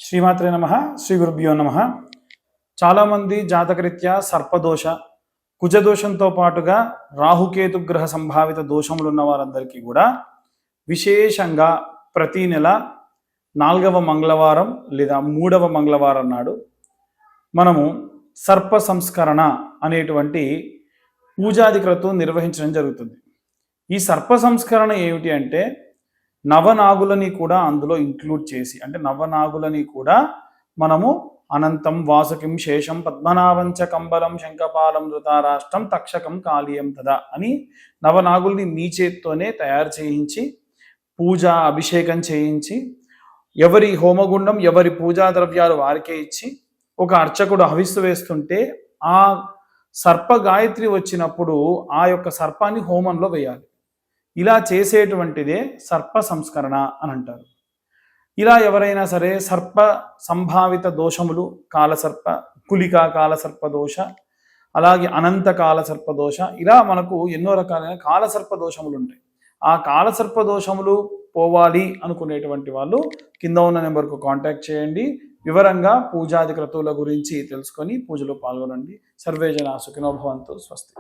శ్రీమాత్రే నమః. శ్రీ గురుభ్యో నమః. చాలామంది జాతకరీత్యా సర్పదోష కుజదోషంతో పాటుగా రాహుకేతు గ్రహ సంభావిత దోషములు ఉన్న వారందరికీ కూడా విశేషంగా ప్రతి నెల 4వ మంగళవారం లేదా 3వ మంగళవారం నాడు మనము సర్ప సంస్కరణ అనేటువంటి పూజాధిక్రతువు నిర్వహించడం జరుగుతుంది. ఈ సర్ప సంస్కరణ ఏమిటి అంటే నవనాగులని కూడా అందులో ఇంక్లూడ్ చేసి, అంటే నవనాగులని కూడా మనము అనంతం వాసుకిం శేషం పద్మనాభంచ కంబలం శంఖపాలం ధృతారాష్ట్రం తక్షకం కాళీయం తదా అని నవనాగుల్ని మీ చేత్తోనే తయారు చేయించి పూజ అభిషేకం చేయించి ఎవరి హోమగుండం ఎవరి పూజా ద్రవ్యాలు వారికే ఇచ్చి ఒక అర్చకుడు హవిస్సు వేస్తుంటే ఆ సర్ప గాయత్రి వచ్చినప్పుడు ఆ యొక్క సర్పాన్ని హోమంలో వేయాలి. ఇలా చేసేటువంటిదే సర్ప సంస్కరణ అని అంటారు. ఇలా ఎవరైనా సరే సర్ప సంభావిత దోషములు, కాలసర్ప కులిక కాలసర్ప దోష, అలాగే అనంత కాలసర్ప దోష, ఇలా మనకు ఎన్నో రకాలైన కాలసర్ప దోషములు ఉంటాయి. ఆ కాలసర్ప దోషములు పోవాలి అనుకునేటువంటి వాళ్ళు కింద ఉన్న నెంబర్కు కాంటాక్ట్ చేయండి. వివరంగా పూజాది క్రతువుల గురించి తెలుసుకొని పూజలో పాల్గొనండి. సర్వే జనా సుఖినో భవంతు. స్వస్తి.